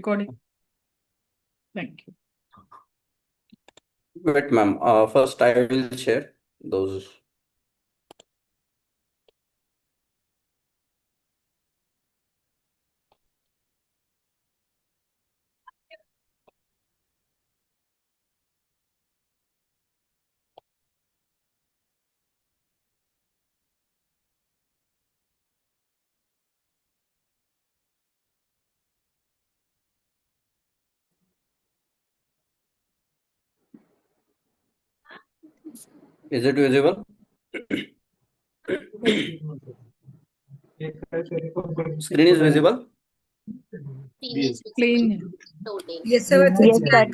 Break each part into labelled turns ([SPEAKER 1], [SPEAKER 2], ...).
[SPEAKER 1] recording. Thank you.
[SPEAKER 2] Wait, ma'am. First, I will share those. Is it visible? Screen is visible?
[SPEAKER 1] Clean.
[SPEAKER 3] Yes, sir.
[SPEAKER 4] Yes, sir.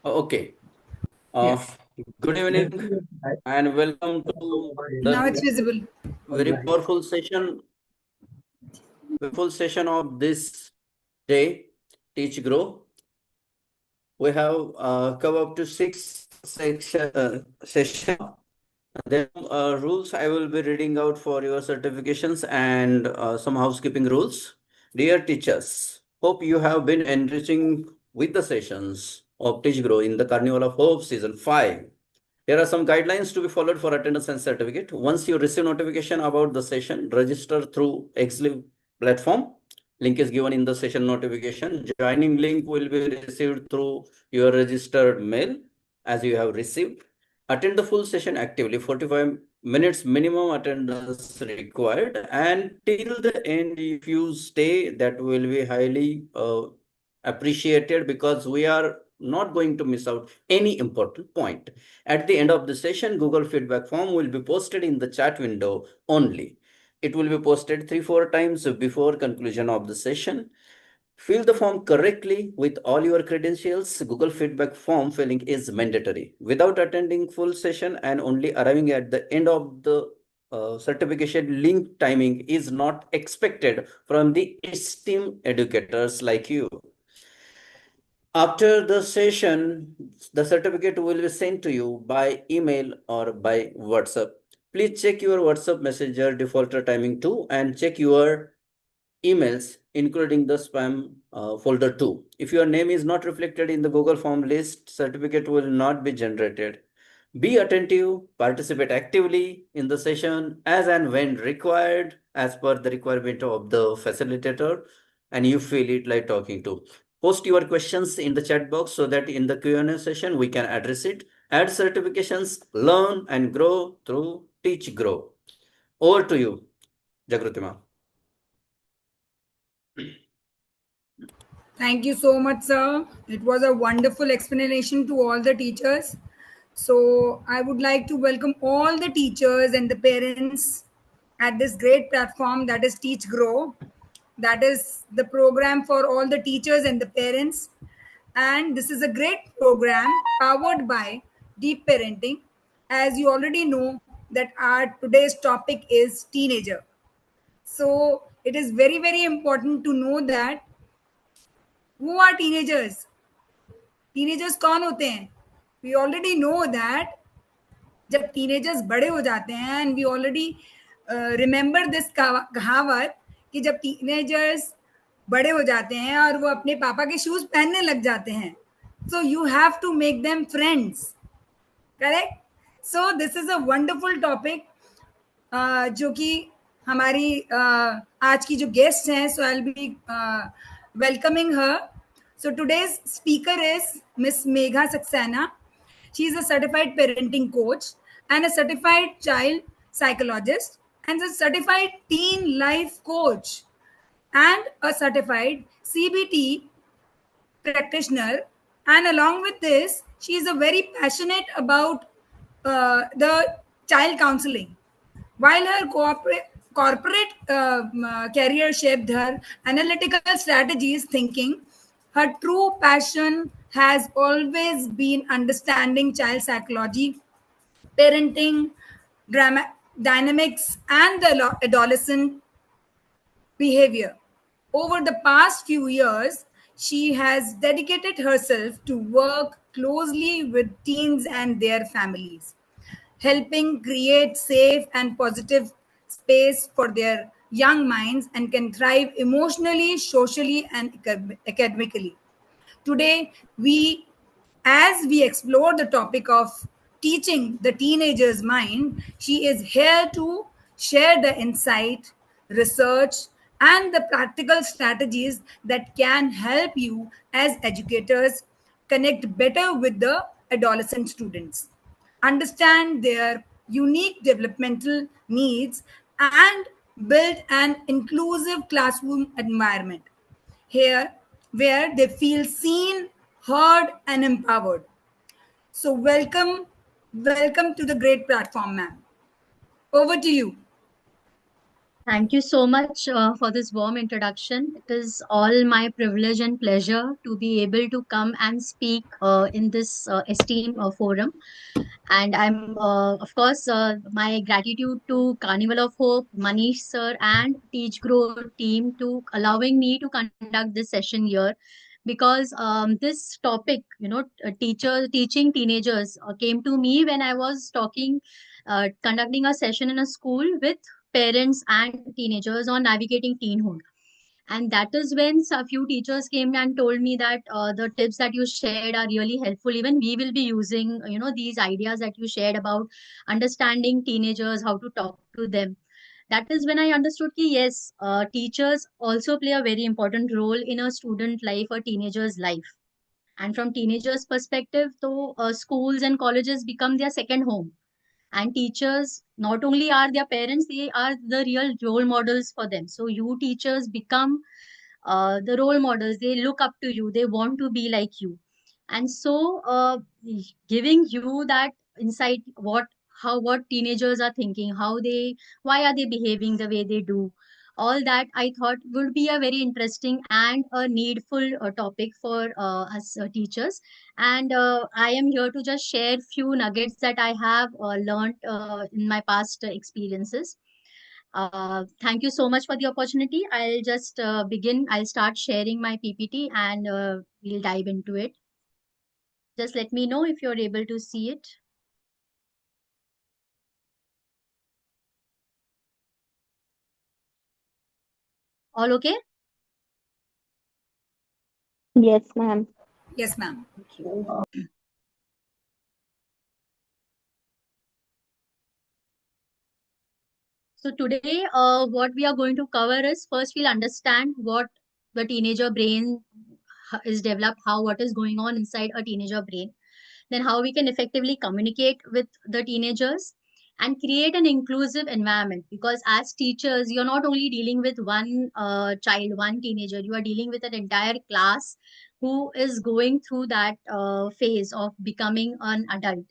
[SPEAKER 2] Okay.
[SPEAKER 1] Yes.
[SPEAKER 2] Good evening and welcome to
[SPEAKER 3] Now
[SPEAKER 2] the
[SPEAKER 3] it's visible.
[SPEAKER 2] very powerful session of this day, Teach Grow. We have come up to 6 session. Then rules I will be reading out for your certifications and some housekeeping rules. Dear teachers, hope you have been enriching with the sessions of Teach Grow in the Carnival of Hope Season 5. Here are some guidelines to be followed for attendance and certificate. Once you receive notification about the session, register through XLive platform. Link is given in the session notification. Joining link will be received through your registered mail as you have received. Attend the full session actively. 45 minutes minimum attendance required. And till the end, if you stay, that will be highly appreciated because we are not going to miss out any important point. At the end of the session, Google feedback form will be posted in the chat window only. It will be posted 3-4 times before conclusion of the session. Fill the form correctly with all your credentials. Google feedback form filling is mandatory. Without attending full session and only arriving at the end of the certification link timing is not expected from the esteemed educators like you. After the session, the certificate will be sent to you by email or by WhatsApp. Please check your WhatsApp Messenger defaulter timing too and check your emails including the spam folder too. If your name is not reflected in the Google Form list, certificate will not be generated. Be attentive, participate actively in the session as and when required as per the requirement of the facilitator and you feel it like talking to. Post your questions in the chat box so that in the Q&A session we can address it. Add certifications, learn and grow through Teach Grow. Over to you, Jagruti ma'am.
[SPEAKER 3] Thank you so much, sir. It was a wonderful explanation to all the teachers. So I would like to welcome all the teachers and the parents at this great platform that is Teach Grow. That is the program for all the teachers and the parents. And this is a great program powered by Deep Parenting. As you already know that our today's topic is teenager. So it is very, very important to know that who are teenagers? Teenagers कौन होते हैं? We already know that जब teenagers बड़े हो जाते हैं and we already remember this कहावत कि जब teenagers बड़े हो जाते हैं और वो अपने पापा के शूज पहनने लग जाते हैं, so you have to make them friends, correct? So this is a wonderful topic जो कि हमारी आज की जो गेस्ट हैं, so I'll be welcoming her. So today's speaker is Miss Megha Saxena. She is a certified parenting coach and a certified child psychologist and a certified teen life coach and a certified CBT practitioner. And along with this, she is a very passionate about the child counseling. While her corporate career shaped her analytical strategies thinking, her true passion has always been understanding child psychology, parenting, dynamics, and the adolescent behavior. Over the past few years, she has dedicated herself to work closely with teens and their families, helping create safe and positive space for their young minds and can thrive emotionally, socially, and academically. Today, as we explore the topic of teaching the teenager's mind, she is here to share the insight, research, and the practical strategies that can help you as educators connect better with the adolescent students, understand their unique developmental needs, and build an inclusive classroom environment here where they feel seen, heard, and empowered. So, welcome to the great platform, ma'am. Over to you.
[SPEAKER 4] Thank you so much for this warm introduction. It is all my privilege and pleasure to be able to come and speak in this esteemed forum. And I'm, of course, my gratitude to Carnival of Hope, Manish sir, and Teach Grow team to allowing me to conduct this session here. Because this topic, teaching teenagers came to me when I was conducting a session in a school with parents and teenagers on navigating teenhood. And that is when a few teachers came and told me that the tips that you shared are really helpful. Even we will be using these ideas that you shared about understanding teenagers, how to talk to them. That is when I understood that yes, teachers also play a very important role in a student life or teenager's life. And from teenagers perspective, though, schools and colleges become their second home. And teachers not only are their parents, they are the real role models for them. So you teachers become the role models. They look up to you, they want to be like you. And so giving you that insight, what teenagers are thinking, why are they behaving the way they do, all that I thought would be a very interesting and a needful topic for us teachers. And I am here to just share few nuggets that I have learned in my past experiences. Thank you so much for the opportunity. I'll just begin. I'll start sharing my PPT and we'll dive into it. Just let me know if you're able to see it. All okay?
[SPEAKER 5] Yes, ma'am.
[SPEAKER 3] Yes, ma'am.
[SPEAKER 4] So today, what we are going to cover is first we'll understand what the teenager brain is developed, what is going on inside a teenager brain, then how we can effectively communicate with the teenagers and create an inclusive environment. Because as teachers, you're not only dealing with one child, one teenager, you are dealing with an entire class who is going through that phase of becoming an adult.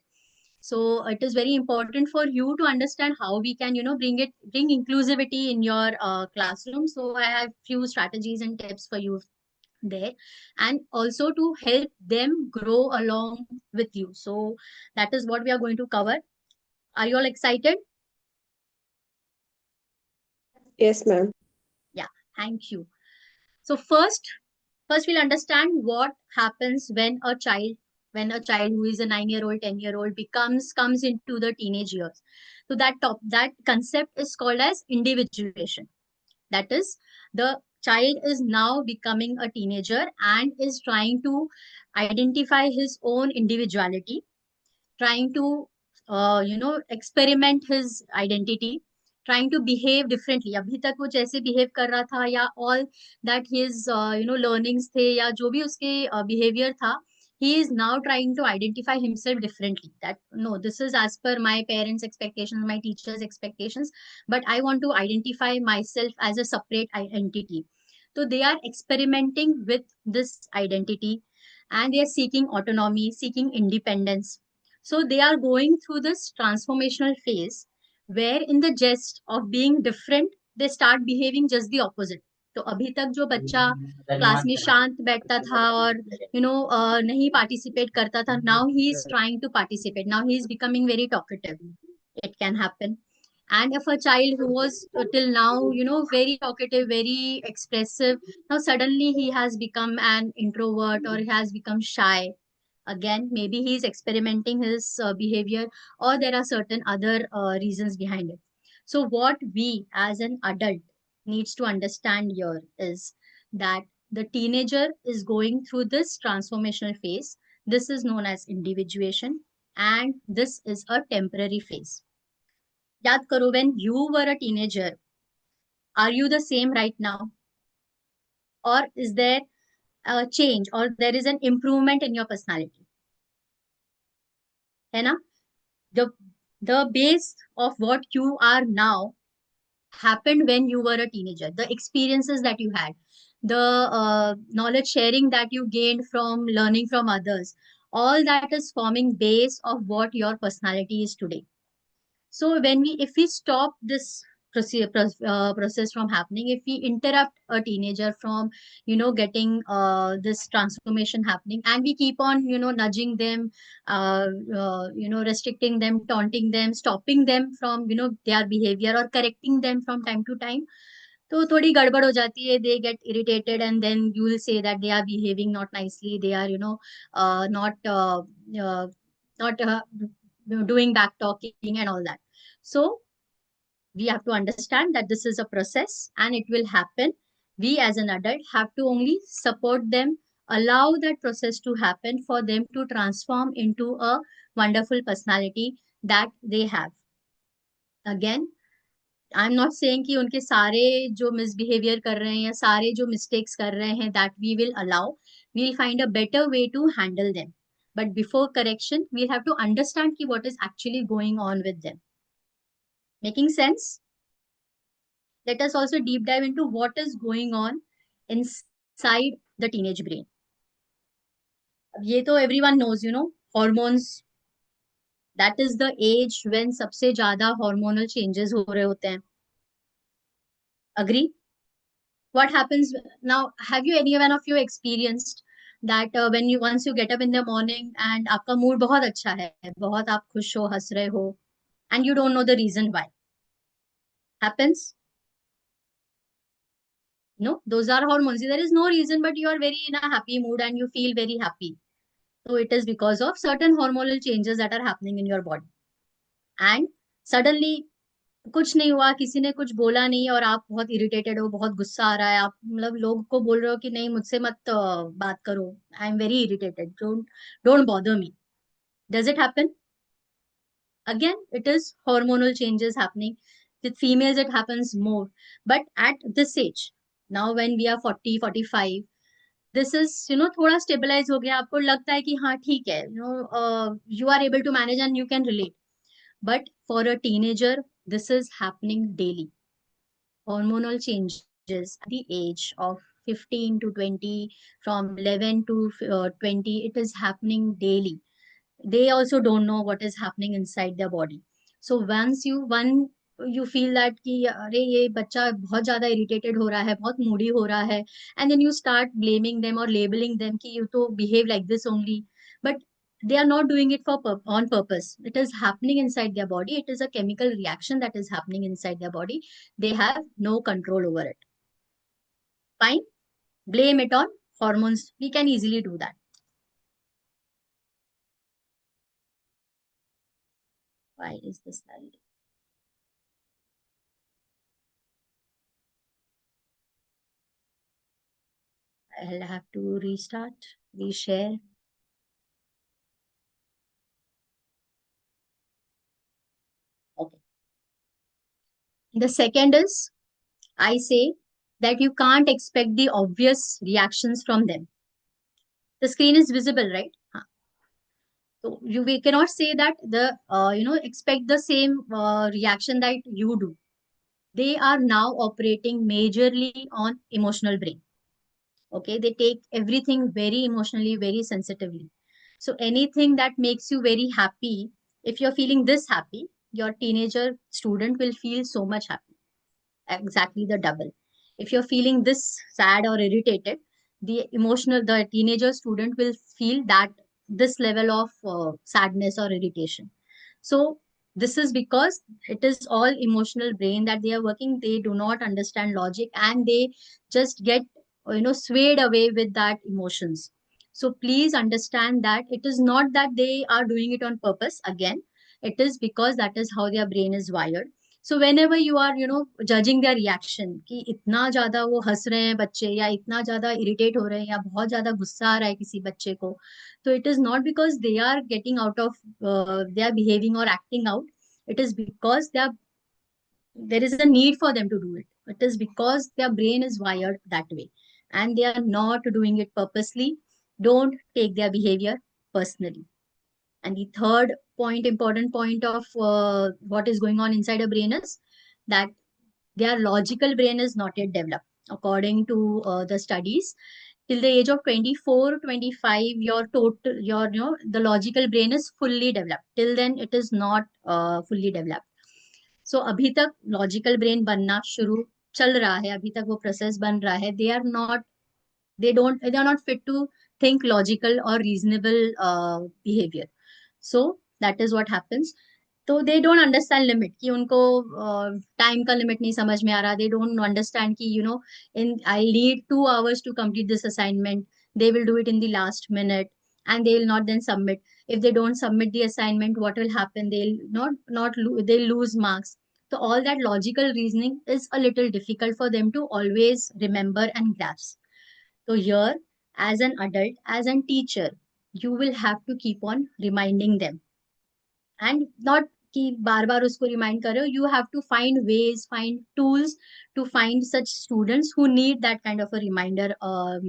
[SPEAKER 4] So it is very important for you to understand how we can bring inclusivity in your classroom. So I have few strategies and tips for you there, and also to help them grow along with you. So that is what we are going to cover. Are you all excited?
[SPEAKER 5] Yes, ma'am.
[SPEAKER 4] Yeah, thank you. So first we'll understand what happens when a child who is a 9-year old, 10-year old comes into the teenage years. So that concept is called as individuation. That is, the child is now becoming a teenager and is trying to identify his own individuality, trying to experiment his identity, trying to behave differently. अभी तक वो जैसे behave कर रहा था, या all that his learnings थे, या जो भी उसके behavior था, he is now trying to identify himself differently. That no, this is as per my parents' expectations, my teachers' expectations, but I want to identify myself as a separate entity. So they are experimenting with this identity, and they are seeking autonomy, seeking independence. So they are going through this transformational phase where in the jest of being different, they start behaving just the opposite. तो अभी तक जो बच्चा class में शांत बैठता था और नहीं पार्टिसिपेट करता था, now he is trying to participate, now he is becoming very talkative. It can happen. And if a child who was till now very talkative, very expressive, now suddenly he has become an introvert or he has become shy. Again, maybe he's experimenting his behavior, or there are certain other reasons behind it. So what we as an adult needs to understand here is that the teenager is going through this transformational phase. This is known as individuation, and this is a temporary phase. Yaad karo, when you were a teenager, are you the same right now? Or is there a change, or there is an improvement in your personality? है ना? The base of what you are now happened when you were a teenager. The experiences that you had, the knowledge sharing that you gained from learning from others, all that is forming base of what your personality is today. So if we stop this process from happening, if we interrupt a teenager from, getting this transformation happening, and we keep on, nudging them, restricting them, taunting them, stopping them from, their behavior, or correcting them from time to time, तो थोड़ी गड़बड़ हो जाती है. They get irritated, and then you will say that they are behaving not nicely, they are, not doing back talking and all that. So we have to understand that this is a process and it will happen. We as an adult have to only support them, allow that process to happen for them to transform into a wonderful personality that they have. Again, I am not saying कि उनके सारे जो misbehaviour कर रहे हैं या सारे जो मिस्टेक्स कर रहे हैं that we will allow, we will find a better way to handle them. But before correction we have to understand कि what is actually going on with them. Making sense? Let us also deep dive into what is going on inside the teenage brain. अब ये तो everyone knows, hormones, that is the age when सबसे ज्यादा hormonal changes हो रहे होते हैं. Agree? What happens now? Have you any one of you experienced that when you once you get up in the morning and आपका mood बहुत अच्छा है, बहुत आप खुश हो, हंस रहे हो, and you don't know the reason why? Happens? No, those are hormones. There is no reason, but you are very in a happy mood and you feel very happy. So it is because of certain hormonal changes that are happening in your body. And suddenly कुछ नहीं हुआ, किसी ने कुछ बोला नहीं और आप बहुत इरिटेटेड हो, बहुत गुस्सा आ रहा है, आप मतलब लोग को बोल रहे हो कि नहीं मुझसे मत बात करो, I am very irritated, don't bother me. Does it happen? Again, it is hormonal changes happening. With females it happens more, but at this age, now when we are 40 45, this is, थोड़ा stabilise हो गया, आपको लगता है कि हाँ ठीक है, you are able to manage and you can relate. But for a teenager, this is happening daily. Hormonal changes at the age of 15 to 20, from 11 to 20, it is happening daily. They also don't know what is happening inside their body. So once you feel that कि अरे ये बच्चा बहुत ज्यादा irritated हो रहा है, बहुत moody हो रहा है, and then you start blaming them or labeling them कि you तो behave like this only, but they are not doing it on purpose. It is happening inside their body. It is a chemical reaction that is happening inside their body. They have no control over it. Fine, blame it on hormones. We can easily do that. Why is this slide? I'll have to restart, reshare. Okay. The second is, I say that you can't expect the obvious reactions from them. The screen is visible, right? So we cannot say that expect the same reaction that you do. They are now operating majorly on emotional brain. Okay, they take everything very emotionally, very sensitively. So anything that makes you very happy, if you're feeling this happy, your teenager student will feel so much happy, exactly the double. If you're feeling this sad or irritated, the teenager student will feel that this level of sadness or irritation. So this is because it is all emotional brain that they are working. They do not understand logic and they just get swayed away with that emotions. So please understand that it is not that they are doing it on purpose. Again, it is because that is how their brain is wired. So whenever you are, judging their reaction कि इतना ज्यादा वो हंस रहे हैं बच्चे, या इतना ज्यादा इरिटेट हो रहे हैं, या बहुत ज्यादा गुस्सा आ रहा है किसी बच्चे को, तो it is not because they are getting out of they are behaving or acting out. It is because there is a need for them to do it. It is because their brain is wired that way, and they are not doing it purposely. Don't take their behavior personally. And the third point, important point of what is going on inside a brain is that their logical brain is not yet developed. According to the studies, till the age of 24, 25, the logical brain is fully developed. Till then, it is not fully developed. So अभी तक logical brain बनना शुरू चल रहा है, अभी तक वो प्रोसेस बन रहा है. They are not fit to think logical or reasonable behavior. So that is what happens. तो दे डोंट अंडरस्टैंड लिमिट, कि उनको टाइम का लिमिट नहीं समझ में आ रहा. दे डोंट अंडरस्टैंड कि इन I need 2 hours to complete this assignment. They will do it in the last minute, and they will not then submit. If they don't submit the assignment, what will happen? They'll lose marks. So all that logical reasoning is a little difficult for them to always remember and grasp. So here, as an adult, as a teacher, you will have to keep on reminding them, and not कि बार बार उसको remind कर रहे हो. You have to find ways, find tools to find such students who need that kind of a reminder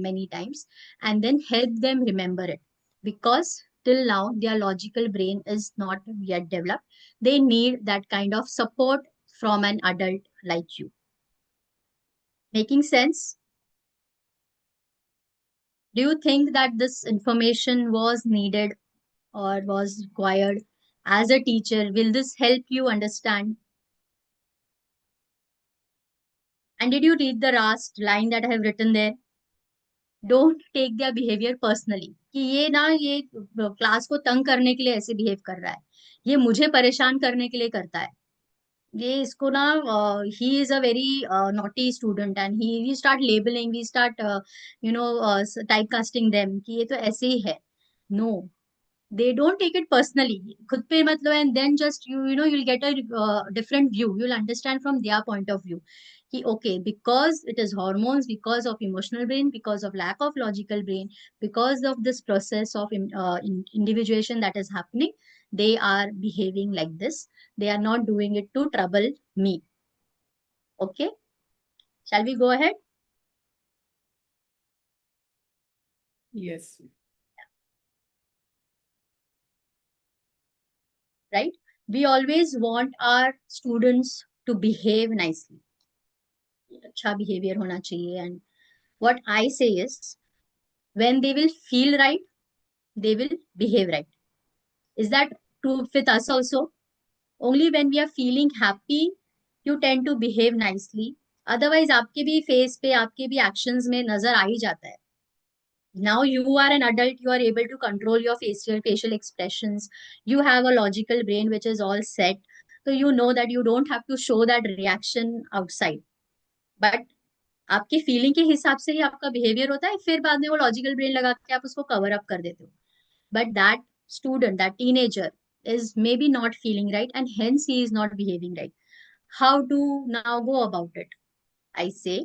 [SPEAKER 4] many times, and then help them remember it, because till now their logical brain is not yet developed. They need that kind of support from an adult like you. Making sense? Do you think that this information was needed or was required? As a teacher, will this help you understand? And did you read the last line that I have written there? Don't take their behavior personally. कि ये class को तंग करने के लिए ऐसे behave कर रहा है, ये मुझे परेशान करने के लिए करता है, ये इसको ना he is a very naughty student, and we start labeling, we start typecasting them कि ये तो ऐसे ही है. No, they don't take it personally. खुद पे मत लो, and then just you'll get a different view. You'll understand from their point of view कि okay, because it is hormones, because of emotional brain, because of lack of logical brain, because of this process of individuation that is happening, they are behaving like this. They are not doing it to trouble me. Okay, shall we go ahead?
[SPEAKER 1] Yes.
[SPEAKER 4] Right? We always want our students to behave nicely. अच्छा behavior होना चाहिए. And what I say is, when they will feel right, they will behave right. Is that true with us also? Only when we are feeling happy, you tend to behave nicely. Otherwise, आपके भी face पे, आपके भी actions में नजर आ ही जाता है. Now you are an adult, you are able to control your facial expressions. You have a logical brain which is all set. So you know that you don't have to show that reaction outside. But आपके feeling के हिसाब से ही आपका behaviour होता है, फिर बाद में वो लॉजिकल ब्रेन लगा के आप उसको कवर अप कर देते हो. But that student, that teenager is maybe not feeling right, and hence he is not behaving right. How to now go about it? I say,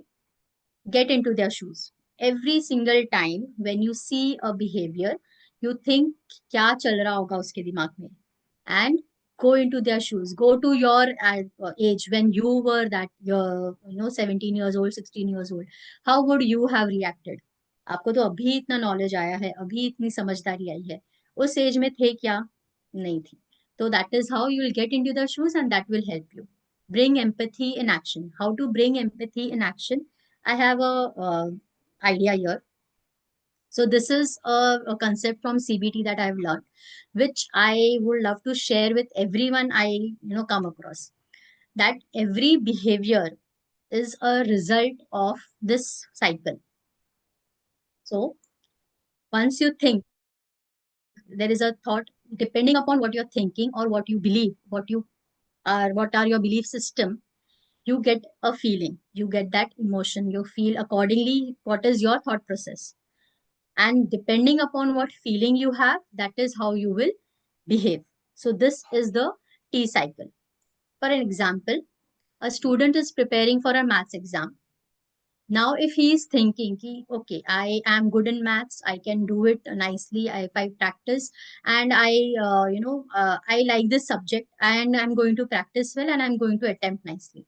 [SPEAKER 4] get into their shoes. Every single time when you see a behavior, you think क्या चल रहा होगा उसके दिमाग में, and go into their shoes. Go to your age when you were that 17 years old, 16 years old. How would you have reacted? आपको तो अभी इतना नॉलेज आया है, अभी इतनी समझदारी आई है. उस एज में थे क्या? नहीं थी. तो that is how you will get into the shoes, and that will help you. Bring empathy in action. How to bring empathy in action? I have a idea here. So this is a concept from CBT that I've learned, which I would love to share with everyone I come across. That every behavior is a result of this cycle. So once you think, there is a thought, depending upon what you're thinking or what you believe, what are your belief system, you get a feeling, you get that emotion, you feel accordingly what is your thought process. And depending upon what feeling you have, that is how you will behave. So this is the T cycle. For an example, A student is preparing for a maths exam. Now, if he is thinking, ki, okay, I am good in maths, I can do it nicely if I practice, and I like this subject, and I'm going to practice well, and I'm going to attempt nicely.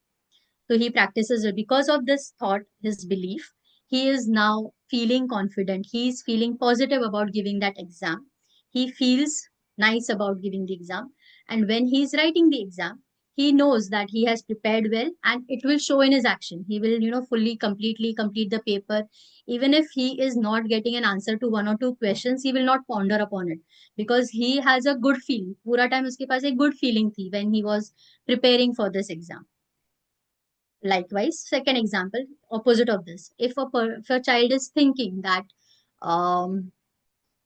[SPEAKER 4] So he practices it. Because of this thought, his belief, he is now feeling confident. He is feeling positive about giving that exam. He feels nice about giving the exam. And when he is writing the exam, he knows that he has prepared well and it will show in his action. He will, fully, completely complete the paper. Even if he is not getting an answer to one or two questions, he will not ponder upon it because he has a good feeling. Pura time uske paas a good feeling thi when he was preparing for this exam. Likewise, second example, opposite of this. If a child is thinking that um,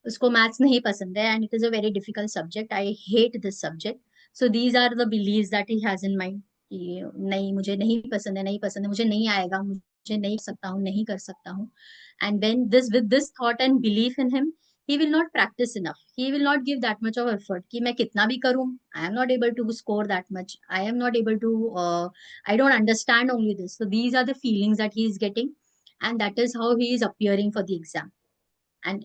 [SPEAKER 4] उसको maths नहीं पसंद है and it is a very difficult subject, I hate this subject. So these are the beliefs that he has in mind. कि नहीं मुझे नहीं पसंद है मुझे नहीं आएगा मुझे नहीं कर सकता हूँ नहीं कर सकता हूँ. And when this with this thought and belief in him, he will not practice enough. He will not give that much of effort. कि मैं कितना भी करूँ, I am not able to score that much. I am not able to. I don't understand only this. So these are the feelings that he is getting, and that is how he is appearing for the exam. And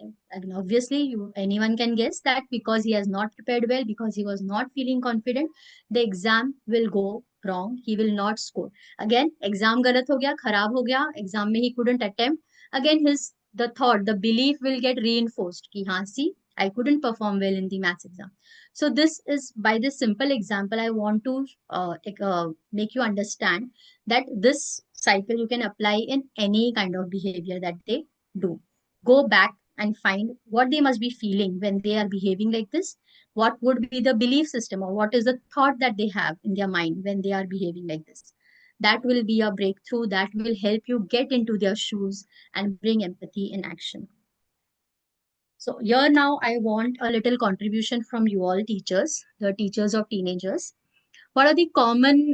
[SPEAKER 4] obviously anyone can guess that because he has not prepared well, because he was not feeling confident, the exam will go wrong. He will not score. Again, exam galat ho gaya, kharab ho gaya, exam mein he couldn't attempt. Again, the thought, the belief will get reinforced ki haan, see, I couldn't perform well in the maths exam. So this is, by this simple example, I want to make you understand that this cycle you can apply in any kind of behavior that they do. Go back and find what they must be feeling when they are behaving like this. What would be the belief system or what is the thought that they have in their mind when they are behaving like this? That will be a breakthrough that will help you get into their shoes and bring empathy in action. So here now I want a little contribution from you all teachers, the teachers of teenagers. What are the common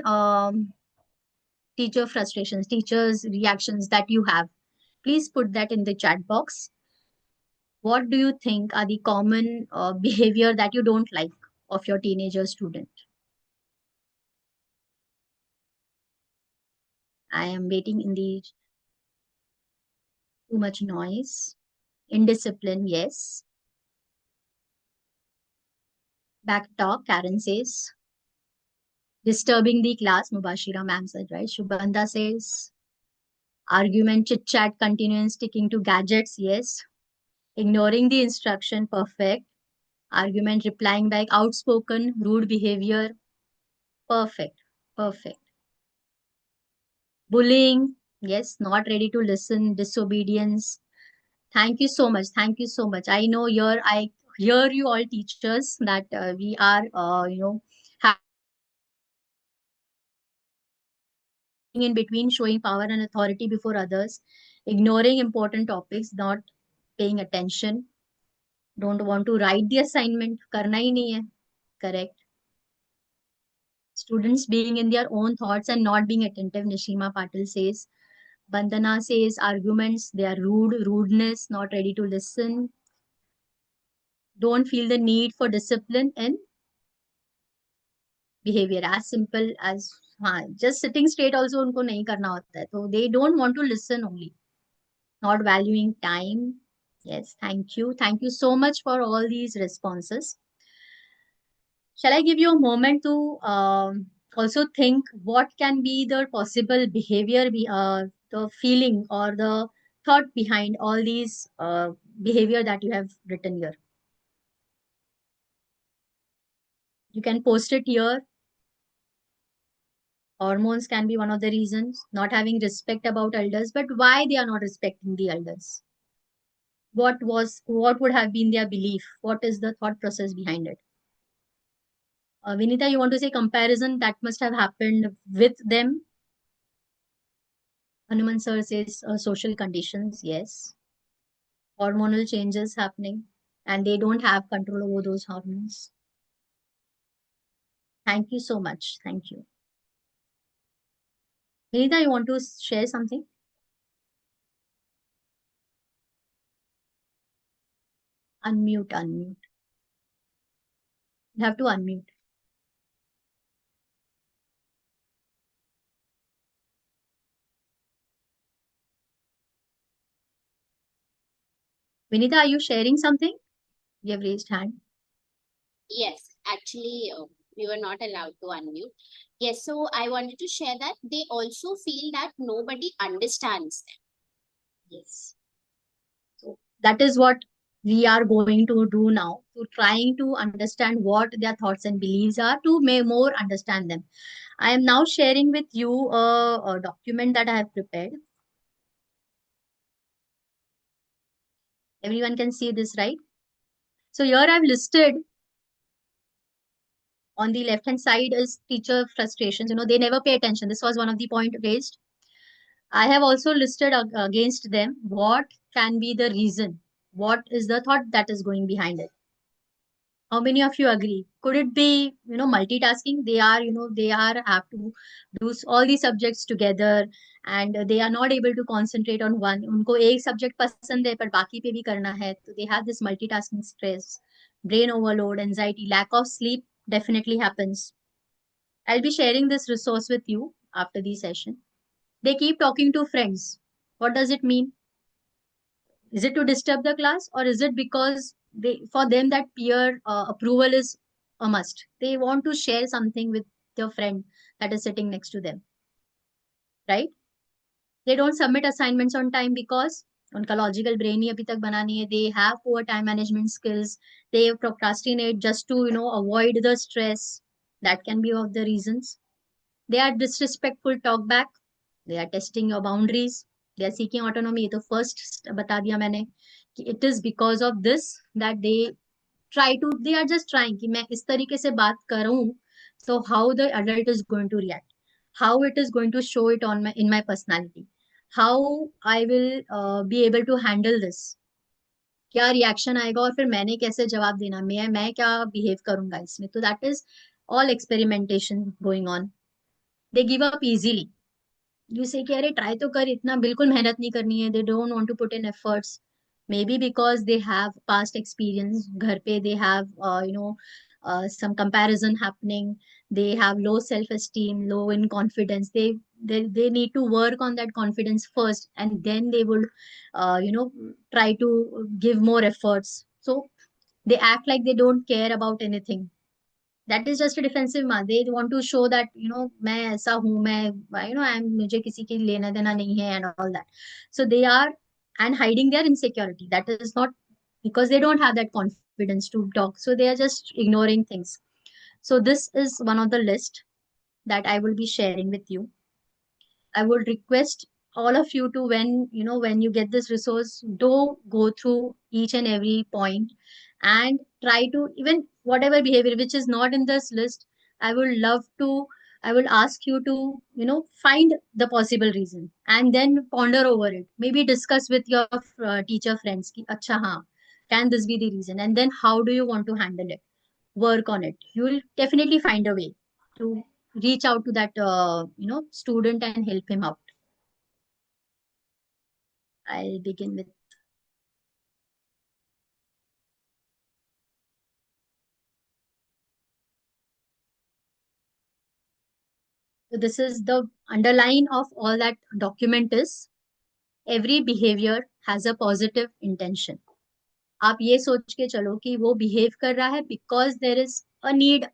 [SPEAKER 4] teacher frustrations, teachers reactions that you have? Please put that in the chat box. What do you think are the common behavior that you don't like of your teenager student? I am waiting in the too much noise. Indiscipline, yes. Back talk, Karen says. Disturbing the class, Mubashira ma'am said, right? Shubhanda says. Argument, chit chat, continuing sticking to gadgets, yes. Ignoring the instruction, perfect. Argument, replying back, outspoken, rude behavior, perfect, perfect. Bullying, yes, not ready to listen, disobedience. Thank you so much. Thank you so much. I know I hear you all teachers that we are, in between showing power and authority before others, ignoring important topics, not paying attention, don't want to write the assignment, करना ही नहीं है, correct. Students being in their own thoughts and not being attentive, Nishima Patil says. Bandana says arguments, they are rude, rudeness, not ready to listen, don't feel the need for discipline in behavior, as simple as just sitting straight also उनको नहीं करना होता है, so they don't want to listen only, not valuing time. Yes, thank you so much for all these responses. Shall I give you a moment to also think what can be the possible behavior, the feeling or the thought behind all these behavior that you have written here? You can post it here. Hormones can be one of the reasons, not having respect about elders, but why they are not respecting the elders? What would have been their belief? What is the thought process behind it? Vinita, you want to say comparison that must have happened with them? Hanuman sir says social conditions, yes. Hormonal changes happening, and they don't have control over those hormones. Thank you so much. Thank you. Vinita, you want to share something? Unmute. You have to unmute. Vinita, are you sharing something? You have raised hand.
[SPEAKER 6] Yes, actually, we were not allowed to unmute. Yes, so I wanted to share that they also feel that nobody understands them.
[SPEAKER 4] Yes. So that is what we are going to do now, to trying to understand what their thoughts and beliefs are, to more understand them. I am now sharing with you a document that I have prepared. Everyone can see this, right? So here I've listed on the left hand side is teacher frustrations. They never pay attention. This was one of the point raised. I have also listed against them what can be the reason, what is the thought that is going behind it. How many of you agree? Could it be, multitasking? They are have to do all the subjects together, and they are not able to concentrate on one. उनको एक subject पसंद है पर बाकी पे भी करना है. So they have this multitasking stress, brain overload, anxiety, lack of sleep definitely happens. I'll be sharing this resource with you after the session. They keep talking to friends. What does it mean? Is it to disturb the class, or is it because for them that peer approval is a must? They want to share something with their friend that is sitting next to them, right? They don't submit assignments on time because उनका logical brain ही अभी तक बना नहीं है. They have poor time management skills. They procrastinate just to avoid the stress. That can be of the reasons. They are disrespectful talk back. They are testing your boundaries. They are seeking autonomy. ये तो first बता दिया मैंने कि it is because of this that they are just trying कि मैं इस तरीके से बात करूं, so how the adult is going to react, how it is going to show it on my in my personality, how I will be able to handle this, क्या reaction आएगा और फिर मैंने कैसे जवाब देना, मैं क्या बिहेव करूंगा इसमें. तो that is all experimentation going on. They give up easily. You से कि अरे ट्राई तो कर, इतना बिल्कुल मेहनत नहीं करनी है. They don't want to put in efforts. Maybe because they have past experience. घर पे they have some comparison happening. They have low self esteem, low in confidence. They need to work on that confidence first, and then they would try to give more efforts. So they act like they don't care about anything. That is just a defensive माँ. They want to show that मैं ऐसा हूँ, मैं I'm मुझे किसी की लेना देना नहीं है and all that. So they are and hiding their insecurity. That is not because they don't have that confidence to talk. So they are just ignoring things. So this is one of the list that I will be sharing with you. I would request all of you to, when you get this resource, do go through each and every point and try to, even whatever behavior which is not in this list, I would love to, I will ask you to, find the possible reason and then ponder over it. Maybe discuss with your teacher friends ki, acha haan, can this be the reason? And then how do you want to handle it? Work on it. You will definitely find a way to reach out to that student and help him out. I'll begin with so this is the underline of all that document is every behavior has a positive intention. आप ये सोच के चलो कि वो behave कर रहा है because there is a need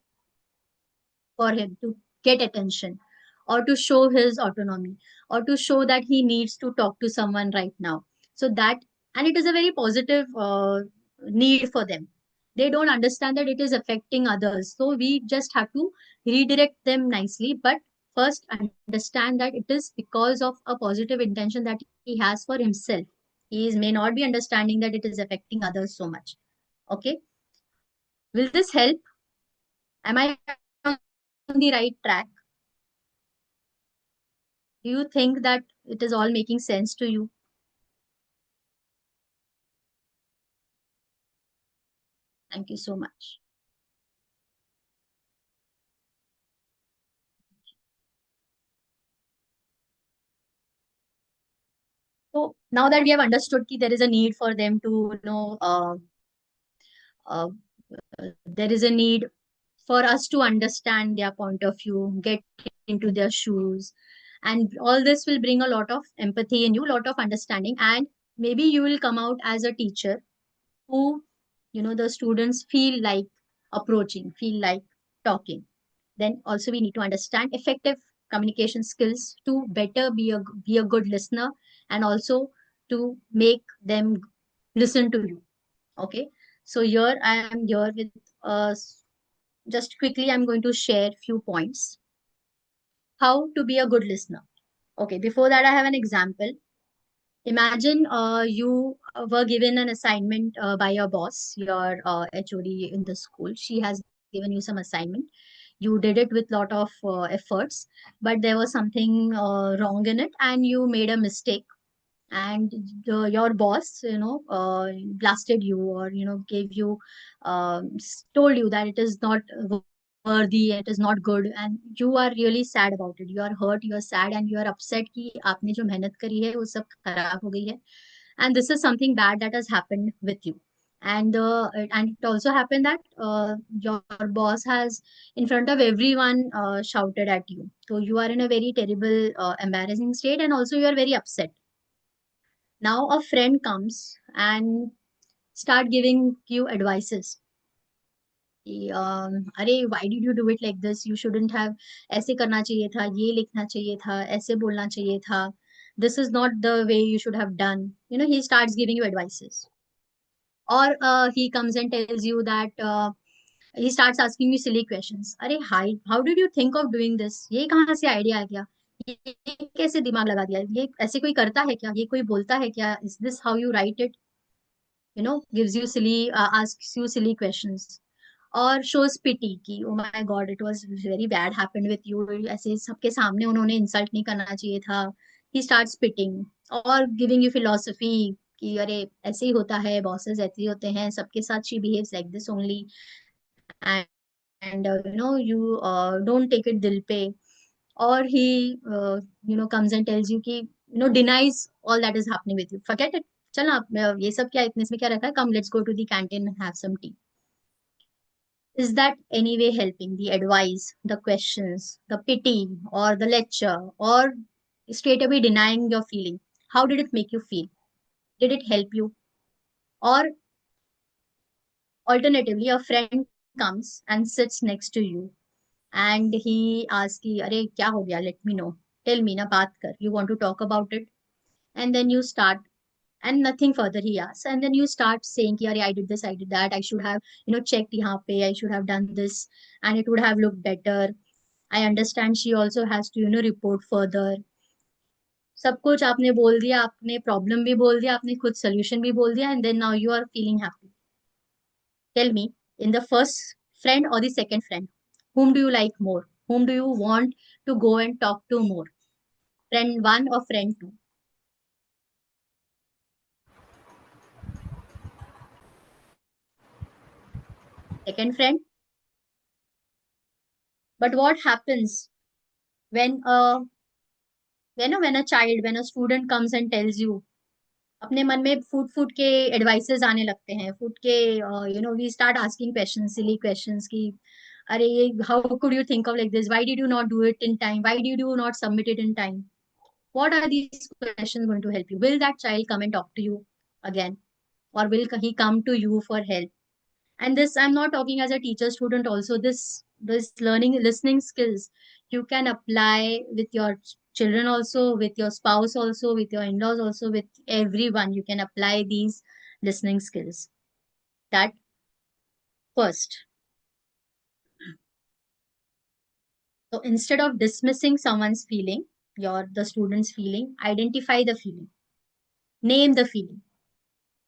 [SPEAKER 4] for him to get attention or to show his autonomy or to show that he needs to talk to someone right now. So that, and it is a very positive need for them. They don't understand that it is affecting others. So we just have to redirect them nicely, but first understand that it is because of a positive intention that he has for himself. May not be understanding that it is affecting others so much. Okay. Will this help? Am I on the right track? Do you think that it is all making sense to you? Thank you so much. So now that we have understood that there is a need for them to, uh, there is a need for us to understand their point of view, get into their shoes, and all this will bring a lot of empathy in you, lot of understanding, and maybe you will come out as a teacher who, the students feel like approaching, feel like talking. Then also we need to understand effective communication skills to better be a good listener, and also to make them listen to you. Okay, so here I am here with uh, just quickly I'm going to share few points how to be a good listener. Okay, before that I have an example. Imagine you were given an assignment by your boss, your HOD in the school. She has given you some assignment. You did it with lot of efforts, but there was something wrong in it, and you made a mistake. And your boss, blasted you, or gave you, told you that it is not worthy, it is not good, and you are really sad about it. You are hurt, you are sad, and you are upset कि आपने जो मेहनत करी है वो सब खराब हो गई है. And this is something bad that has happened with you. And it also happened that your boss has in front of everyone shouted at you, so you are in a very terrible embarrassing state, and also you are very upset. Now a friend comes and start giving you advices. अरे why did you do it like this, you shouldn't have, ऐसे करना चाहिए था, ये लिखना चाहिए था, ऐसे बोलना चाहिए था, this is not the way you should have done. He starts giving you advices. Or he comes and tells you that he starts asking you silly questions. अरे how did you think of doing this, ये कहाँ से idea आ गया, ये कैसे दिमाग लगा दिया, ये ऐसे कोई करता है क्या, ये कोई बोलता है क्या, is this how you write it? Gives you silly, asks you silly questions. और shows pity कि oh my god, it was very bad happened with you, ऐसे सबके सामने उन्होंने इंसल्ट नहीं करना चाहिए था. He starts spitting. और giving you philosophy कि अरे ऐसे ही होता है, bosses ऐसे ही होते हैं सबके साथ, she behaves like this only. And you don't take it dil pe. Or he comes and tells you कि denies all that is happening with you. Forget it. चल ना, ये सब क्या, इतने इसमें क्या रखा है, come let's go to the canteen and have some tea. Is that anyway helping? The advice, the questions, the pity, or the lecture, or straight away denying your feeling? How did it make you feel? Did it help you? Or alternatively, a friend comes and sits next to you, and he asks कि अरे क्या हो गया, let me know, tell me ना, बात कर, you want to talk about it. And then you start, and nothing further he asks, and then you start saying कि अरे I did this, I did that, I should have checked यहाँ पे, I should have done this, and it would have looked better. I understand she also has to report further. सब कुछ आपने बोल दिया, आपने प्रॉब्लम भी बोल दिया, आपने खुद सोल्यूशन भी बोल दिया, and then now you are feeling happy. Tell me, in the first friend or the second friend, whom do you like more? Whom do you want to go and talk to more? Friend one or friend two? Second friend. But what happens when a child, when a student comes and tells you, अपने मन में फूट फूट के advices आने लगते हैं, फूट के we start asking questions, silly questions की अरे ये how could you think of like this, why did you not do it in time, why did you not submit it in time. What are these questions going to help you? Will that child come and talk to you again, or will he come to you for help? And this, I'm not talking as a teacher student also, this learning listening skills you can apply with your children also, with your spouse also, with your in-laws also, with everyone. You can apply these listening skills. That first. So instead of dismissing someone's feeling, the student's feeling, identify the feeling, name the feeling.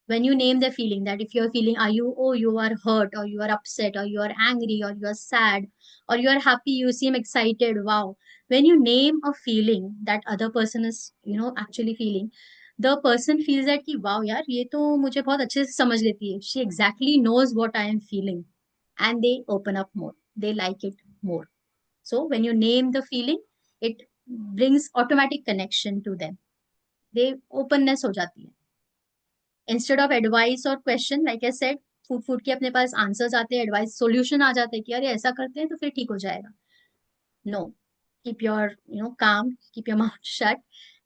[SPEAKER 4] When you name the feeling, that if you're feeling, you are hurt, or you are upset, or you are angry, or you are sad, or you are happy, you seem excited, wow. When you name a feeling that other person is actually feeling, the person feels that कि wow यार, ये तो मुझे बहुत अच्छे से समझ लेती है, she exactly knows what I am feeling, and they open up more, they like it more. So when you name the feeling, it brings automatic connection to them, they openness हो जाती है. इंस्टेड ऑफ एडवाइस और question, like I said, फूट फूट के अपने पास answers आते हैं, advice solution आ जाते हैं कि अरे ऐसा करते हैं तो फिर ठीक हो जाएगा. No, keep your calm, keep your mouth shut,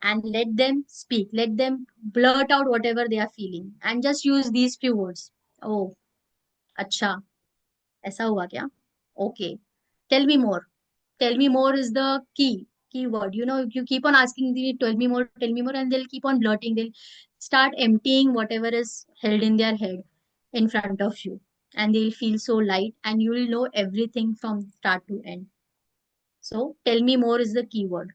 [SPEAKER 4] and let them speak, let them blurt out whatever they are feeling, and just use these few words. Oh, अच्छा, ऐसा हुआ क्या? Okay. Tell me more. Tell me more is the keyword. You know, you keep on asking the tell me more, and they'll keep on blurting. They'll start emptying whatever is held in their head in front of you, and they'll feel so light, and you'll know everything from start to end. So, tell me more is the keyword.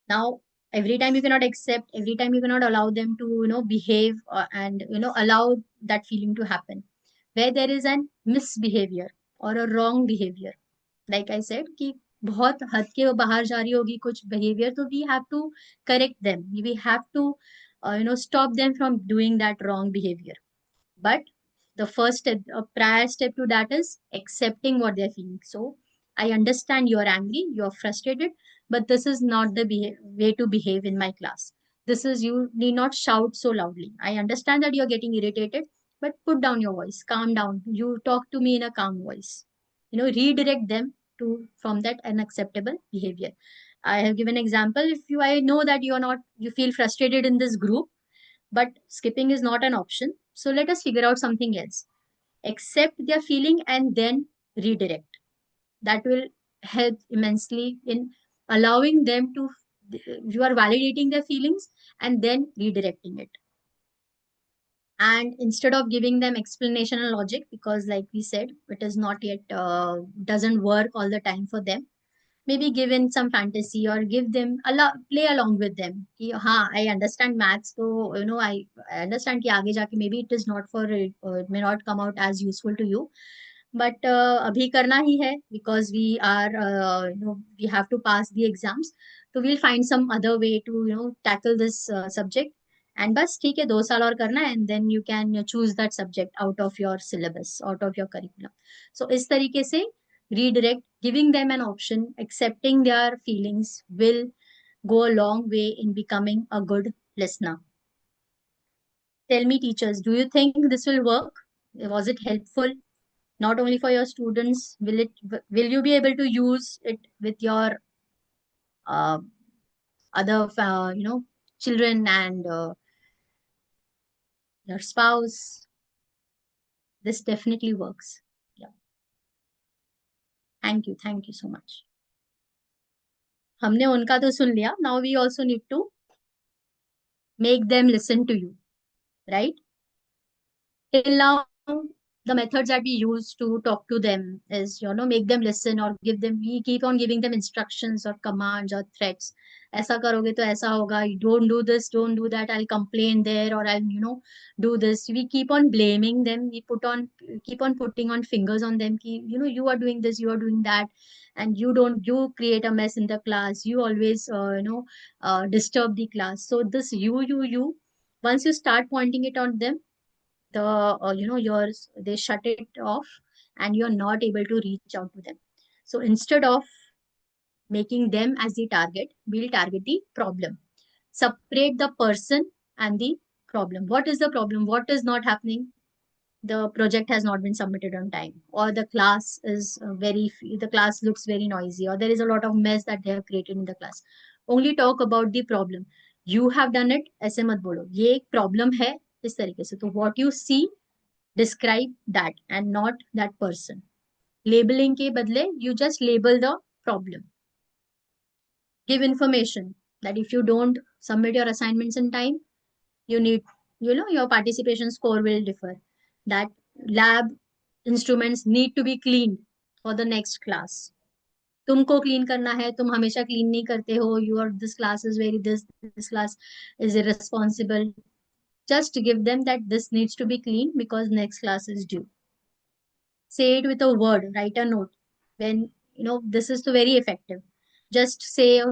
[SPEAKER 4] Now, every time you cannot accept, every time you cannot allow them to, behave and, allow that feeling to happen. Where there is an misbehavior or a wrong behavior, like I said, कि बहुत हद के बाहर जा रही होगी कुछ behavior, तो we have to correct them. We have to, stop them from doing that wrong behavior. But the first step, a prior step to that is accepting what they're feeling. So I understand you're angry, you're frustrated, but this is not the way to behave in my class. This is, you need not shout so loudly. I understand that you're getting irritated, but put down your voice, calm down. You talk to me in a calm voice. Redirect them to from that unacceptable behavior. I have given example. If I know that you feel frustrated in this group, but skipping is not an option. So let us figure out something else. Accept their feeling and then redirect. That will help immensely in allowing them to, you are validating their feelings and then redirecting it. And instead of giving them explanation and logic, because like we said, it is not yet, doesn't work all the time for them, maybe give in some fantasy or give them play along with them कि हाँ I understand maths, so I understand कि आगे जाके maybe it is not for it may not come out as useful to you, but अभी करना ही है because we are we have to pass the exams, so we'll find some other way to tackle this subject, and बस ठीक है 2 साल और करना है, and then you can choose that subject out of your syllabus, out of your curriculum. So इस तरीके से redirect, giving them an option, accepting their feelings will go a long way in becoming a good listener. Tell me, teachers, do you think this will work? Was it helpful? Not only for your students, will you be able to use it with your uh, other children and your spouse? This definitely works. Yeah. Thank you so much. हमने उनका तो सुन लिया. Now we also need to make them listen to you, right? Till now, the methods that we use to talk to them is, make them listen or we keep on giving them instructions or commands or threats. ऐसा करोगे तो ऐसा होगा. Don't do this, don't do that. I'll complain there, or I'll, do this. We keep on blaming them. We keep on putting on fingers on them. Ki, you are doing this, you are doing that, and you create a mess in the class. You always, disturb the class. So this you. Once you start pointing it on them, yours they shut it off, and you're not able to reach out to them. So instead of making them as the target, we'll target the problem. Separate the person and the problem. What is the problem? What is not happening? The project has not been submitted on time, or the class is the class looks very noisy, or there is a lot of mess that they have created in the class. Only talk about the problem. You have done it, ऐसे मत बोलो ये एक problem है इस तरीके से. तो what you see, describe that and not that person. Labeling ke badle, you just label the problem. Give information that if you don't submit your assignments in time, you need, your participation score will differ. That lab instruments need to be cleaned for the next class. तुमको clean करना है, तुम हमेशा clean नहीं करते हो. This class is this class is irresponsible. Just give them that this needs to be clean because next class is due. Say it with a word, write a note. When this is very effective. Just say,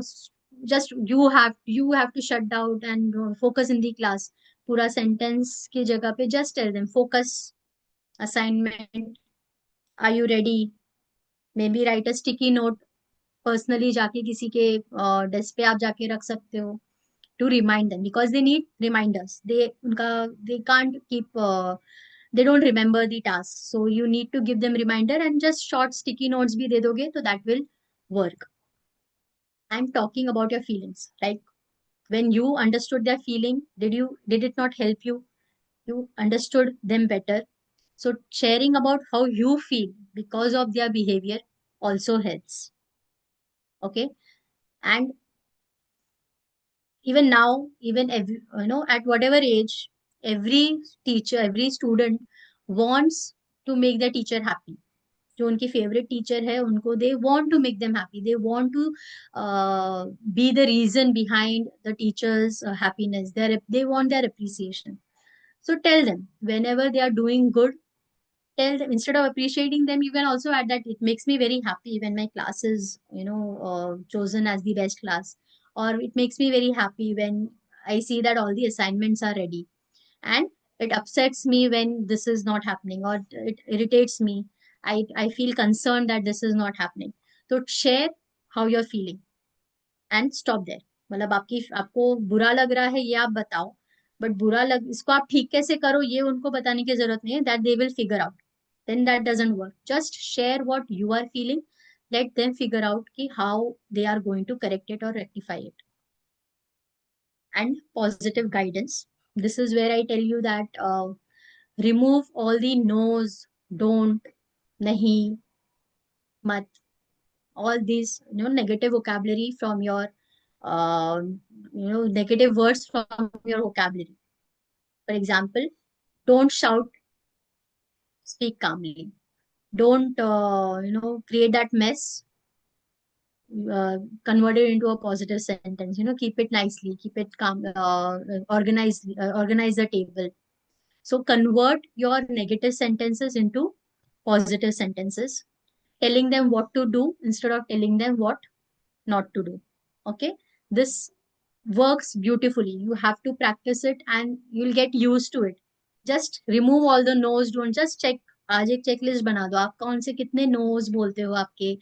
[SPEAKER 4] just you have to shut down and focus in the class. Pura sentence ki jagah pe just tell them focus, assignment, are you ready? Maybe write a sticky note personally, जाके किसी के desk पे आप जाके रख सकते हो, to remind them, because they need reminders. They can't keep they don't remember the tasks, so you need to give them reminder, and just short sticky notes bhi de doge, so that will work. I'm talking about your feelings. Like when you understood their feeling, did it not help you? You understood them better. So sharing about how you feel because of their behavior also helps. Okay. And even now, even every, at whatever age, every teacher, every student wants to make their teacher happy. जो उनकी favourite teacher है उनको they want to make them happy, they want to be the reason behind the teachers happiness, they want their appreciation. So tell them whenever they are doing good, tell them, instead of appreciating them, you can also add that it makes me very happy when my class is chosen as the best class, or it makes me very happy when I see that all the assignments are ready, and it upsets me when this is not happening, or it irritates me. I feel concerned that this is not happening. So share how you're feeling and stop there. मतलब आपको बुरा लग रहा है ये आप बताओ, but बुरा लग इसको आप ठीक कैसे करो ये उनको बताने की जरूरत नहीं है. That they will figure out. Then that doesn't work. Just share what you are feeling. Let them figure out ki how they are going to correct it or rectify it. And positive guidance. This is where I tell you that remove all the no's, don't, nahi, mat, all these negative vocabulary from your negative words from your vocabulary. For example, don't shout, speak calmly. Don't create that mess, convert it into a positive sentence. Keep it nicely, keep it calm, organize the table. So convert your negative sentences into positive sentences, telling them what to do instead of telling them what not to do. Okay, this works beautifully. You have to practice it and you'll get used to it. Just remove all the no's, don't. Just check. आज एक checklist बना दो आप कौन से कितने knows बोलते हो आपके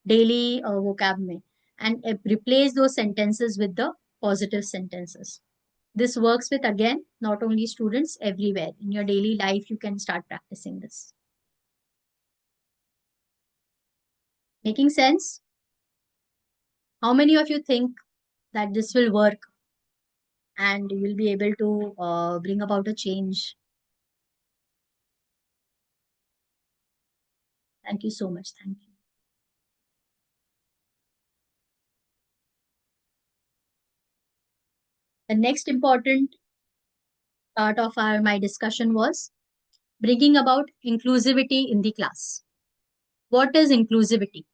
[SPEAKER 4] डेली वोकैब में, and replace those sentences with the positive sentences. This works with, again, not only students, everywhere in your daily life you can start practicing this. Making sense? How many of you think that this will work and you will be able to bring about a change? Thank you so much. Thank you. The next important part of my discussion was bringing about inclusivity in the class. What is inclusivity?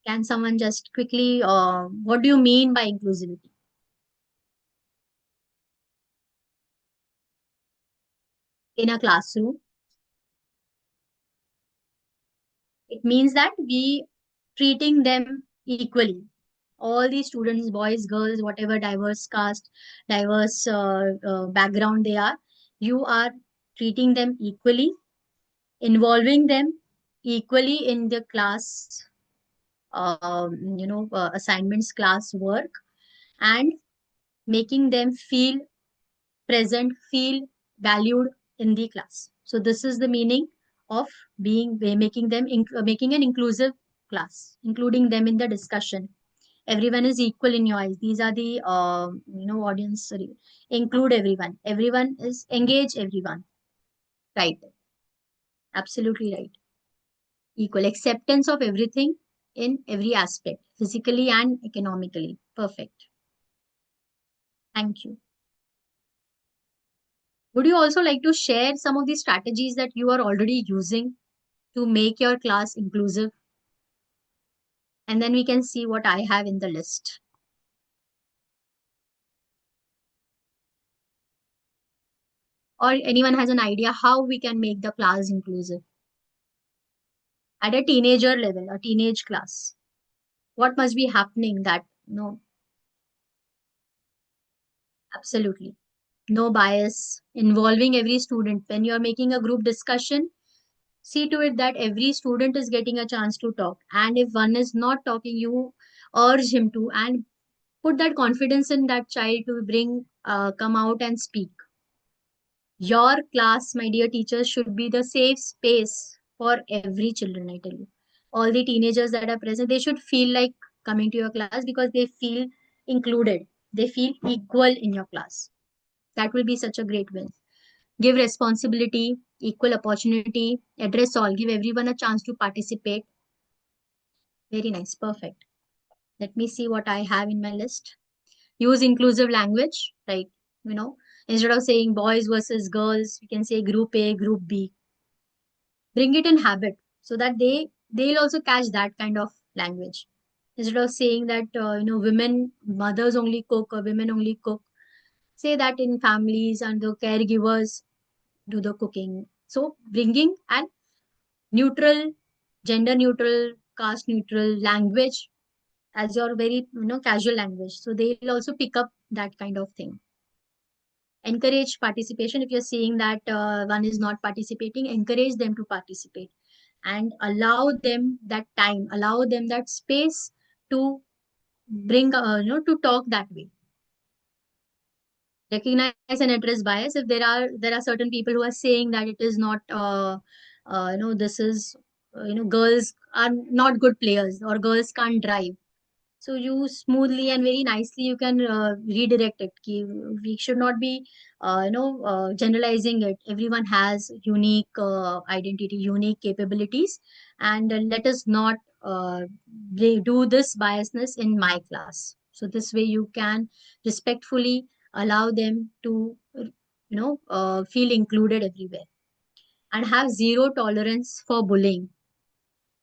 [SPEAKER 4] Can someone just quickly, what do you mean by inclusivity? In a classroom, it means that we treating them equally. All the students, boys, girls, whatever diverse caste, diverse background they are, you are treating them equally, involving them equally in the class, assignments, class work, and making them feel present, feel valued in the class. So this is the meaning of making an inclusive class, including them in the discussion. Everyone is equal in your eyes. These are the audience. Sorry, include everyone. Everyone is engage everyone. Right. Absolutely right. Equal acceptance of everything in every aspect, physically and economically. Perfect. Thank you. Would you also like to share some of the strategies that you are already using to make your class inclusive? And then we can see what I have in the list. Or anyone has an idea how we can make the class inclusive? At a teenager level, a teenage class, what must be happening that, absolutely. No bias, involving every student. When you're making a group discussion, see to it that every student is getting a chance to talk. And if one is not talking, you urge him to, and put that confidence in that child to come out and speak. Your class, my dear teachers, should be the safe space for every children, I tell you. All the teenagers that are present, they should feel like coming to your class because they feel included. They feel equal in your class. That will be such a great win. give responsibility, equal opportunity, address all, give everyone a chance to participate. Very nice, perfect. Let me see what I have in my list. Use inclusive language, right? Instead of saying boys versus girls, we can say group A, group B. Bring it in habit so that they'll also catch that kind of language. Instead of saying that women, mothers only cook or women only cook, say that in families and the caregivers do the cooking. So bringing an neutral, gender neutral, caste neutral language as your very casual language, so they'll also pick up that kind of thing. Encourage participation. If you're seeing that one is not participating, encourage them to participate and allow them that time, allow them that space to bring to talk that way. Recognize and address bias. If there are certain people who are saying that it is not this is girls are not good players or girls can't drive, so you smoothly and very nicely you can redirect it. We should not be generalizing it. Everyone has unique identity, unique capabilities, and let us not do this biasness in my class. So this way you can respectfully allow them to feel included everywhere, and have zero tolerance for bullying.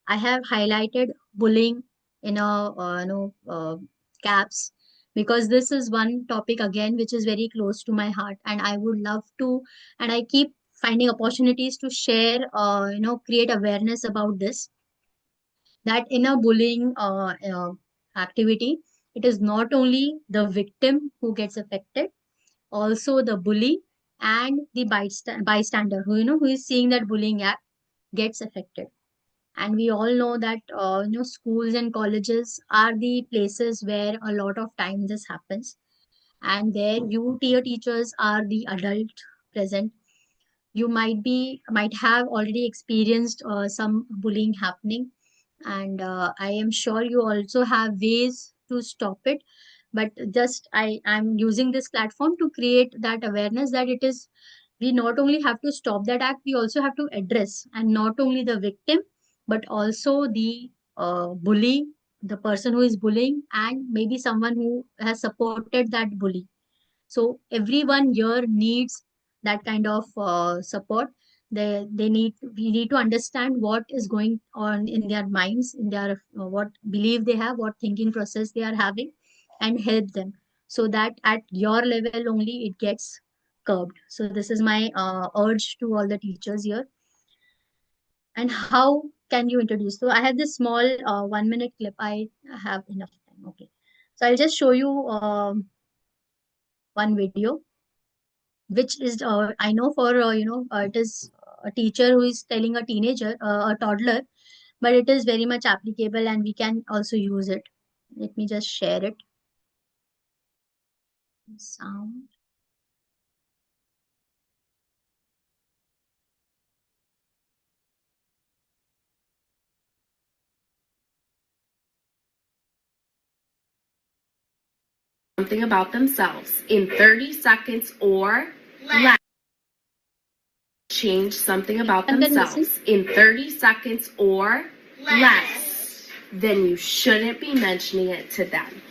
[SPEAKER 4] I have highlighted bullying in a caps, because this is one topic again which is very close to my heart, and I would love to, and I keep finding opportunities to share, create awareness about this. That in a bullying activity, it is not only the victim who gets affected, also the bully and the bystander who who is seeing that bullying act gets affected. And we all know that schools and colleges are the places where a lot of time this happens, and there you tier teachers are the adult present. You might have already experienced some bullying happening, and I am sure you also have ways to stop it. But just I'm using this platform to create that awareness that it is, we not only have to stop that act, we also have to address, and not only the victim but also the bully, the person who is bullying, and maybe someone who has supported that bully. So everyone here needs that kind of support. They need, we need to understand what is going on in their minds, in their what belief they have, what thinking process they are having, and help them, so that at your level only it gets curbed. So this is my urge to all the teachers here. And how can you introduce? So I have this small 1 minute clip. I have enough time. Okay. So I'll just show you one video, which is I know for it is a teacher who is telling a teenager, a toddler, but it is very much applicable and we can also use it. Let me just share it. Sound.
[SPEAKER 7] Something about themselves in 30 seconds or less. Change something about themselves in 30 seconds or less. Then you shouldn't be mentioning it to them.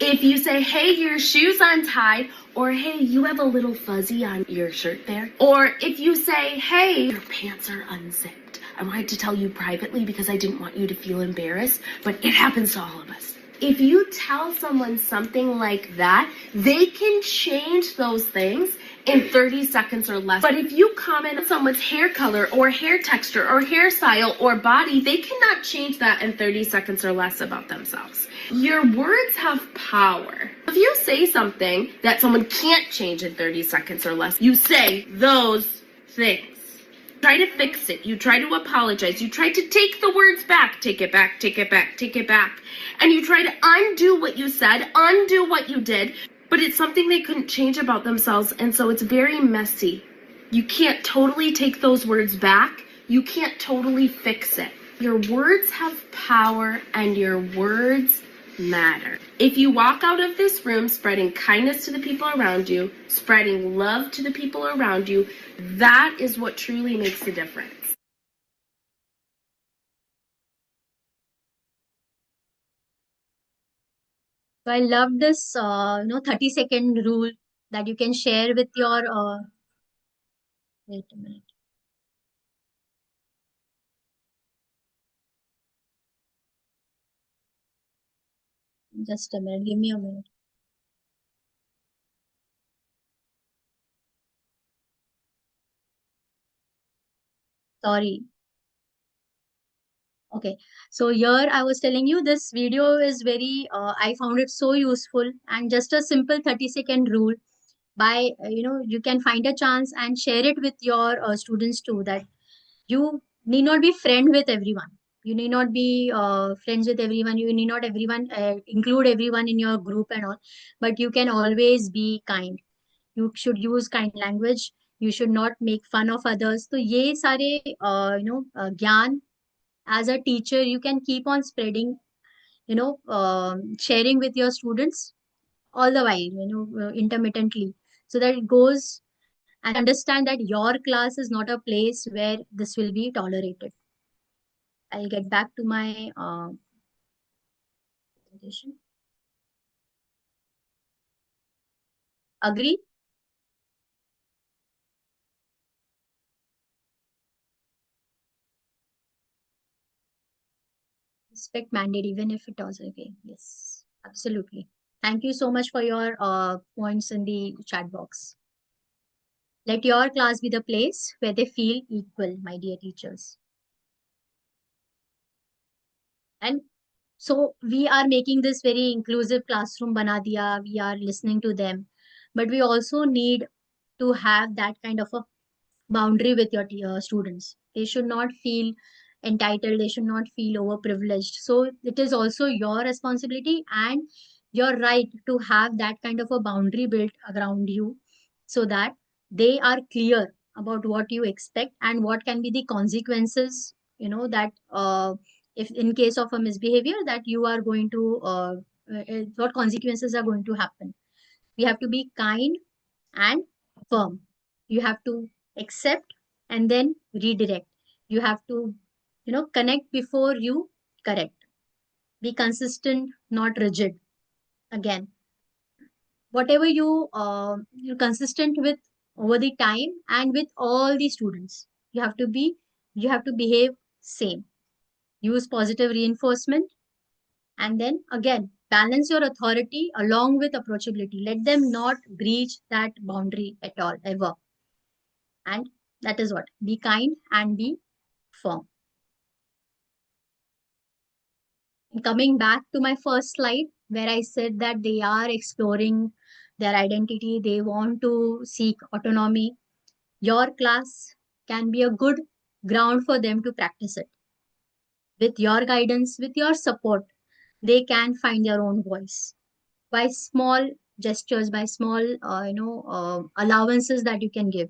[SPEAKER 7] If you say, hey, your shoe's untied, or hey, you have a little fuzzy on your shirt there, or if you say, hey, your pants are unzipped, I wanted to tell you privately because I didn't want you to feel embarrassed, but it happens to all of us. If you tell someone something like that, they can change those things in 30 seconds or less. But if you comment on someone's hair color or hair texture or hairstyle or body, they cannot change that in 30 seconds or less about themselves. Your words have power. If you say something that someone can't change in 30 seconds or less, you say those things. Try to fix it. You try to apologize. You try to take the words back. Take it back, take it back, take it back. And you try to undo what you said, undo what you did. But it's something they couldn't change about themselves, and so it's very messy. You can't totally take those words back. You can't totally fix it. Your words have power, and your words matter. If you walk out of this room spreading kindness to the people around you, spreading love to the people around you, that is what truly makes a difference.
[SPEAKER 4] So I love this, 30-second rule that you can share with your, wait a minute. Just a minute. Give me a minute. Sorry. Okay. So here I was telling you this video is very, I found it so useful, and just a simple 30-second rule by, you can find a chance and share it with your students too, that you need not be friend with everyone. You need not be friends with everyone. You need not everyone include everyone in your group and all, but you can always be kind. You should use kind language. You should not make fun of others. So ये सारे ज्ञान as a teacher you can keep on spreading, sharing with your students all the while, intermittently, so that it goes and they understand that your class is not a place where this will be tolerated. I'll get back to my presentation. Agree? Respect mandate, even if it was okay. Yes, absolutely. Thank you so much for your points in the chat box. Let your class be the place where they feel equal, my dear teachers. And so we are making this very inclusive classroom bana diya. We are listening to them, but we also need to have that kind of a boundary with your students. They should not feel entitled. They should not feel overprivileged. So it is also your responsibility and your right to have that kind of a boundary built around you, so that they are clear about what you expect and what can be the consequences, that if in case of a misbehavior that you are going to what consequences are going to happen. We have to be kind and firm. You have to accept and then redirect. You have to, connect before you correct. Be consistent, not rigid. Again, whatever you're consistent with over the time and with all the students, you have to be, you have to behave same. Use positive reinforcement, and then again balance your authority along with approachability. Let them not breach that boundary at all ever. And that is what, be kind and be firm. Coming back to my first slide where I said that they are exploring their identity, they want to seek autonomy, your class can be a good ground for them to practice it. With your guidance, with your support, they can find their own voice by small gestures, by small allowances that you can give.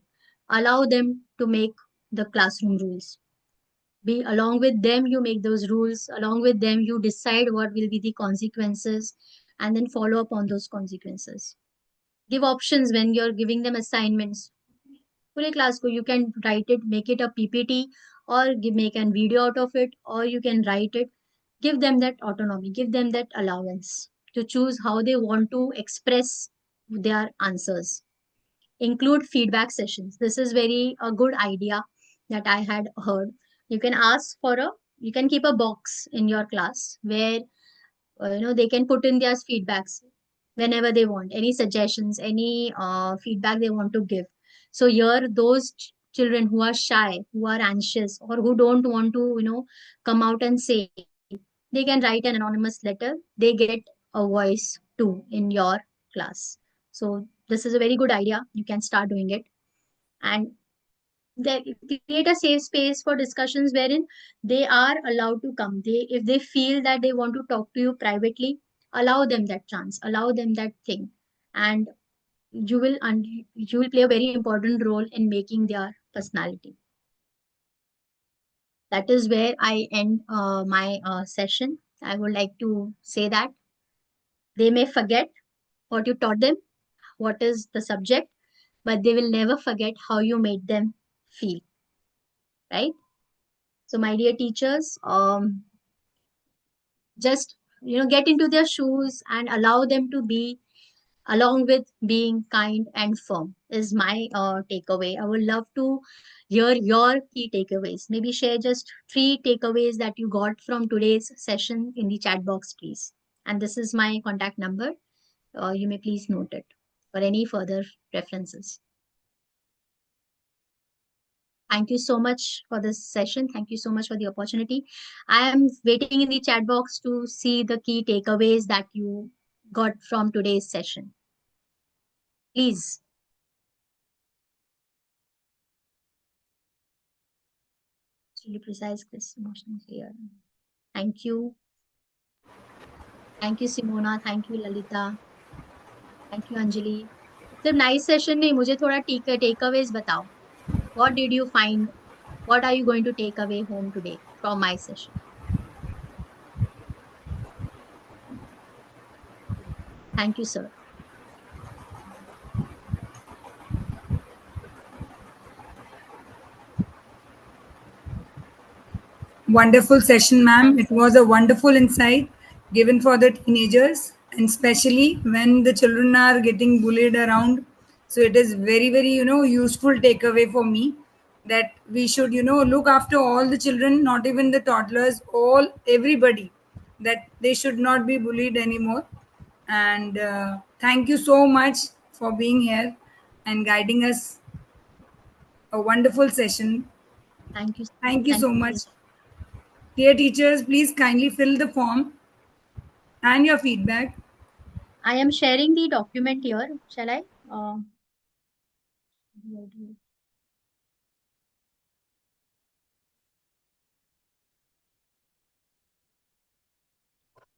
[SPEAKER 4] Allow them to make the classroom rules. Be along with them, you make those rules. Along with them, you decide what will be the consequences, and then follow up on those consequences. Give options when you're giving them assignments. पूरे class को you can write it, make it a PPT, or make a video out of it, or you can write it. Give them that autonomy, give them that allowance to choose how they want to express their answers. Include feedback sessions. This is very a good idea that I had heard. You can ask for a, you can keep a box in your class where they can put in their feedbacks whenever they want, any suggestions, any feedback they want to give. So here those children who are shy, who are anxious, or who don't want to come out and say, they can write an anonymous letter. They get a voice too in your class. So this is a very good idea. You can start doing it. And they create a safe space for discussions wherein they are allowed to come. They, if they feel that they want to talk to you privately, allow them that chance, allow them that thing, and you will play a very important role in making their personality. That is where I end my session. I would like to say that They may forget what you taught them, what is the subject, but they will never forget how you made them feel, right? So, my dear teachers, just get into their shoes and allow them to be, along with being kind and firm, is my takeaway. I would love to hear your key takeaways. Maybe share just 3 takeaways that you got from today's session in the chat box, please. And this is my contact number. You may please note it for any further references. Thank you so much for this session. Thank you so much for the opportunity. I am waiting in the chat box to see the key takeaways that you got from today's session. Please. Really precise, crisp, emotional, clear. Thank you. Thank you, Simona. Thank you, Lalita. Thank you, Anjali. सिर्फ nice session नहीं, मुझे थोड़ा takeaways बताओ. What did you find? What are you going to take away home today from my session? Thank you, sir.
[SPEAKER 3] Wonderful session, ma'am. It was a wonderful insight given for the teenagers, and especially when the children are getting bullied around. So it is very, very, useful takeaway for me that we should, look after all the children, not even the toddlers, everybody, that they should not be bullied anymore. And thank you so much for being here and guiding us. A wonderful session.
[SPEAKER 4] Thank you.
[SPEAKER 3] Thank you so much. Dear teachers, please kindly fill the form and your feedback.
[SPEAKER 4] I am sharing the document here. Shall I?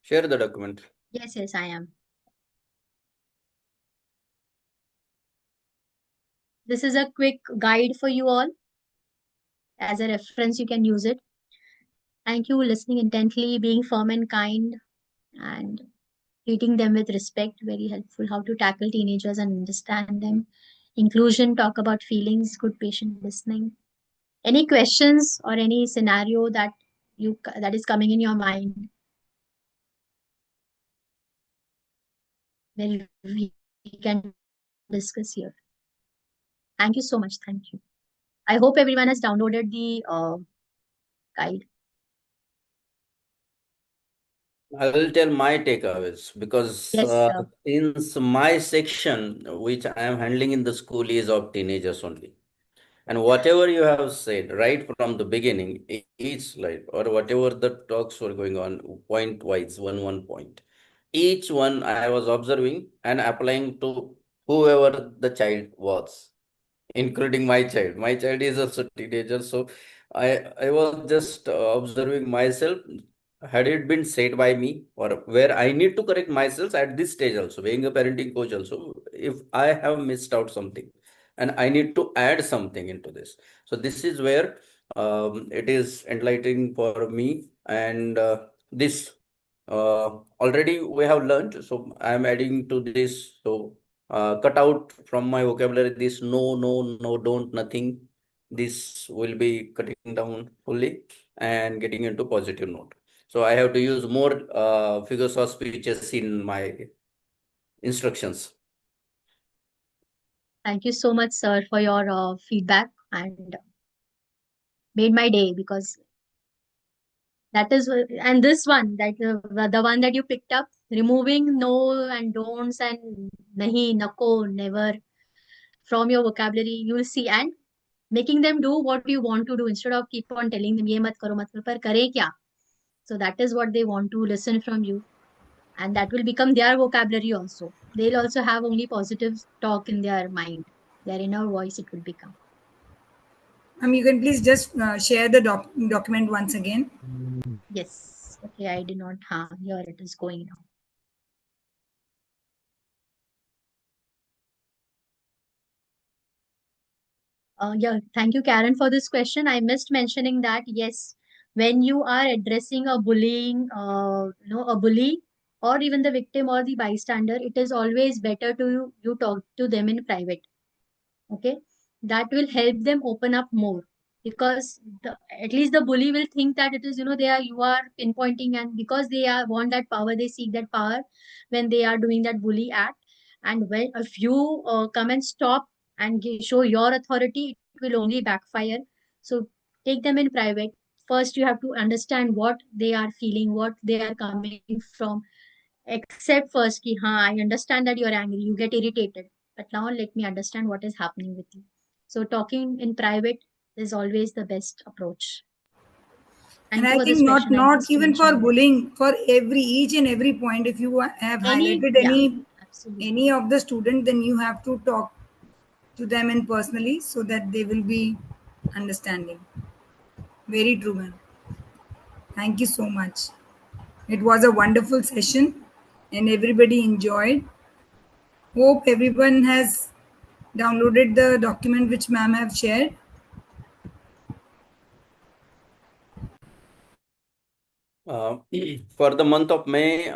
[SPEAKER 2] Share the document.
[SPEAKER 4] Yes, I am. This is a quick guide for you all. As a reference, you can use it. Thank you, listening intently, being firm and kind, and treating them with respect. Very helpful. How to tackle teenagers and understand them. Inclusion, talk about feelings, good patient listening. Any questions or any scenario that is coming in your mind? Well, we can discuss here. Thank you so much. Thank you. I hope everyone has downloaded the guide.
[SPEAKER 2] I will tell my takeaways because
[SPEAKER 4] Yes,
[SPEAKER 2] since my section, which I am handling in the school, is of teenagers only. And whatever you have said right from the beginning, each slide or whatever the talks were going on, point wise, one point, each one I was observing and applying to whoever the child was, including my child. My child is also a teenager, so I was just observing myself. Had it been said by me, or where I need to correct myself at this stage also, being a parenting coach also, if I have missed out something and I need to add something into this. So this is where it is enlightening for me, and this already we have learned. So I am adding to this. So cut out from my vocabulary this no, no, no, don't, nothing. This will be cutting down fully and getting into positive note. So I have to use more figures of speeches in my instructions.
[SPEAKER 4] thank you so much, sir, for your feedback, and made my day, because that is and this one, that the one that you picked up, removing no and don'ts and nahi, nako, never from your vocabulary, you will see, and making them do what you want to do instead of keep on telling them ye mat karo, par kare kya. So that is what they want to listen from you, and that will become their vocabulary also. They'll also have only positive talk in their mind, their inner voice it will become.
[SPEAKER 3] You can please just share the document once again.
[SPEAKER 4] Yes. Okay, I did not. Here it is going now. Yeah, thank you, Karen, for this question. I missed mentioning that, yes, when you are addressing a bullying, a bully or even the victim or the bystander, it is always better to you talk to them in private. Okay, that will help them open up more, because at least the bully will think that it is, they are, you are pinpointing, and because they are want that power, they seek that power when they are doing that bully act. And when if you come and stop and show your authority, it will only backfire. So take them in private. First you have to understand what they are feeling, what they are coming from. Accept first ki ha, I understand that you're angry, you get irritated, but now let me understand what is happening with you. So talking in private is always the best approach.
[SPEAKER 3] And
[SPEAKER 4] Thank you
[SPEAKER 3] I
[SPEAKER 4] for this
[SPEAKER 3] think
[SPEAKER 4] question. I
[SPEAKER 3] not
[SPEAKER 4] missed
[SPEAKER 3] even for
[SPEAKER 4] mentioning that.
[SPEAKER 3] bullying, for each and every point, if you have highlighted
[SPEAKER 4] Yeah, absolutely.
[SPEAKER 3] any of the student, then you have to talk to them in personally so that they will be understanding. Very true, man. Thank you so much. It was a wonderful session and everybody enjoyed. Hope everyone has downloaded the document which ma'am have shared.
[SPEAKER 2] Uh, for the month of May,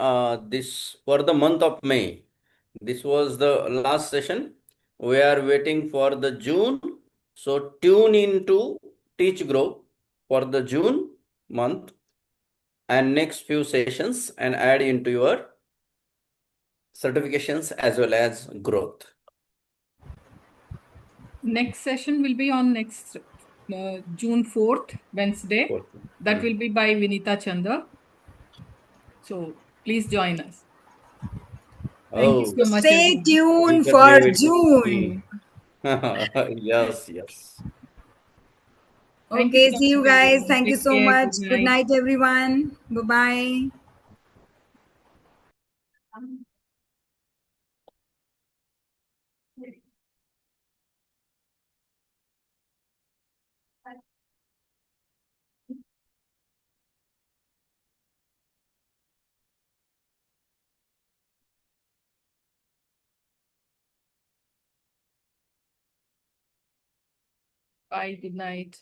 [SPEAKER 2] this was the last session. We are waiting for the June. So tune into Teach Grow for the June month and next few sessions and add into your certifications as well as growth.
[SPEAKER 1] Next session will be on next June 4th, Wednesday. That will be by Vinita Chanda. So please join us. Thank you so much,
[SPEAKER 3] Stay
[SPEAKER 1] everyone.
[SPEAKER 3] tuned for
[SPEAKER 2] Eagerly waiting to
[SPEAKER 3] June.
[SPEAKER 2] see. Yes, yes.
[SPEAKER 1] Thank you
[SPEAKER 3] Okay,
[SPEAKER 1] so
[SPEAKER 3] see you
[SPEAKER 1] much,
[SPEAKER 3] guys.
[SPEAKER 1] everyone.
[SPEAKER 3] Thank you
[SPEAKER 1] Take
[SPEAKER 3] so
[SPEAKER 1] care.
[SPEAKER 3] much.
[SPEAKER 1] Good
[SPEAKER 3] Good
[SPEAKER 1] night.
[SPEAKER 3] night, everyone. Bye bye.
[SPEAKER 1] Bye. Good night.